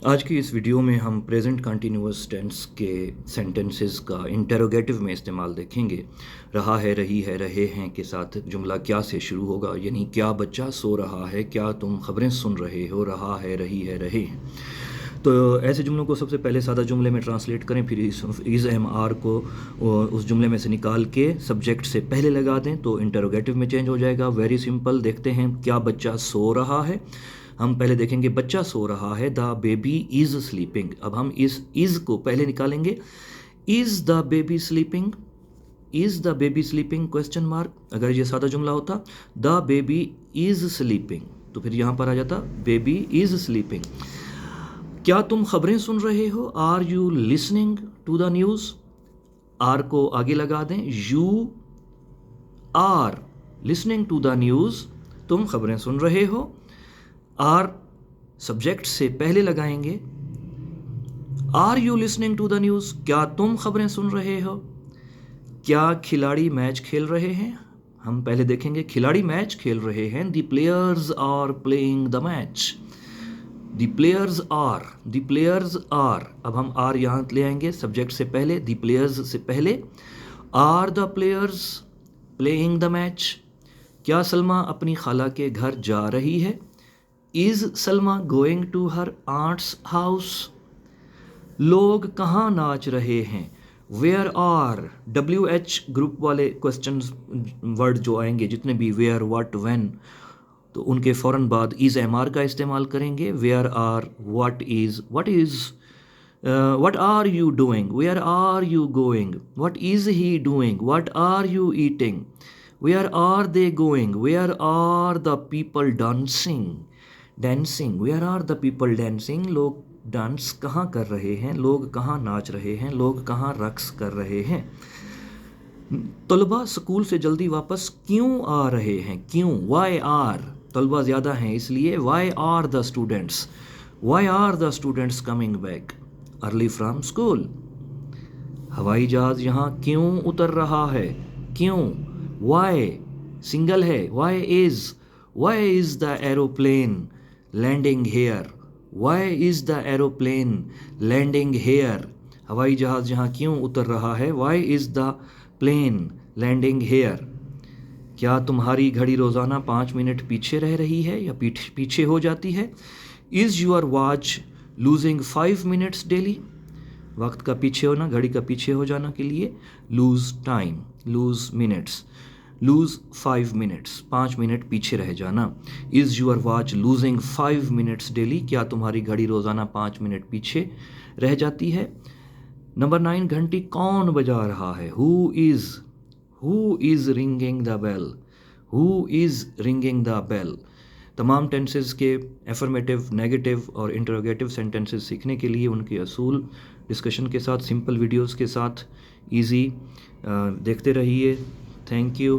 आज की इस वीडियो में हम प्रेजेंट कंटिन्यूअस टेंस के सेंटेंसेस का इंटेरोगेटिव में इस्तेमाल देखेंगे। रहा है, रही है, रहे हैं के साथ जुमला क्या से शुरू होगा, यानी क्या बच्चा सो रहा है, क्या तुम खबरें सुन रहे हो, रहा है, रही है, रहे हैं। तो ऐसे जुमलों को सबसे पहले सादा जुमले में ट्रांसलेट करें, फिर इज़ एम आर को उस जुमले में से निकाल के सब्जेक्ट से पहले लगा दें तो इंटेरोगेटिव में चेंज हो जाएगा। Very simple. देखते हैं क्या बच्चा सो रहा है। हम पहले देखेंगे बच्चा सो रहा है, द बेबी इज़ स्लीपिंग। अब हम इस इज़ को पहले निकालेंगे। Is the baby sleeping, is the baby sleeping question mark. अगर ये सादा जुमला होता द बेबी इज़ स्लीपिंग तो फिर यहाँ पर आ जाता बेबी इज़ स्लीपिंग। क्या तुम खबरें सुन रहे हो, are you listening to the news. Are को आगे लगा दें, you are listening to the news, तुम खबरें सुन रहे हो। आर सब्जेक्ट से पहले लगाएंगे। Are you listening to the news, क्या तुम खबरें सुन रहे हो। क्या खिलाड़ी मैच खेल रहे हैं। हम पहले देखेंगे खिलाड़ी मैच खेल रहे हैं, the players are playing the match. The players are, the players are. अब हम आर यहाँ ले आएंगे सब्जेक्ट से पहले, द प्लेयर्स से पहले। Are the players playing the match. क्या सलमा अपनी खाला के घर जा रही है। Is Salma going to her aunt's house. लोग कहाँ नाच रहे हैं, वेयर आर। WH ग्रुप वाले क्वेश्चन वर्ड जो आएंगे जितने भी, वेयर, व्हाट, व्हेन, तो उनके फ़ौरन बाद इज़ MR का इस्तेमाल करेंगे। Where are, what is, what are you doing, where are you going, what is he doing, what are you eating, where are they going, where are the people dancing, dancing, where are the people dancing. लोग dance कहाँ कर रहे हैं, लोग कहाँ नाच रहे हैं, लोग कहाँ रक्स कर रहे हैं। तलबा स्कूल से जल्दी वापस क्यों आ रहे हैं, क्यों, वाई आर। तलबा ज़्यादा हैं इसलिए why are the students, why are the students coming back early from school. हवाई जहाज़ यहाँ क्यों उतर रहा है, क्यों, वाई सिंगल है, why is the aeroplane landing here, why is the aeroplane landing here. हवाई जहाज़ यहाँ क्यों उतर रहा है, why is the plane landing here. क्या तुम्हारी घड़ी रोज़ाना 5 मिनट पीछे रह रही है या पीछे हो जाती है। Is your watch losing 5 minutes daily. वक्त का पीछे होना, घड़ी का पीछे हो जाना के लिए lose time, lose minutes, lose 5 minutes, 5 minute पीछे रह जाना। Is your watch losing 5 minutes daily, क्या तुम्हारी घड़ी रोज़ाना 5 मिनट पीछे रह जाती है। नंबर 9, घंटी कौन बजा रहा है, who is ringing the bell, who is ringing the bell. तमाम टेंसेस के एफर्मेटिव, नेगेटिव और इंटरोगेटिव सेंटेंसेस सीखने के लिए उनके असूल डिस्कशन के साथ, सिंपल वीडियोस के साथ इजी देखते रहिए। Thank you.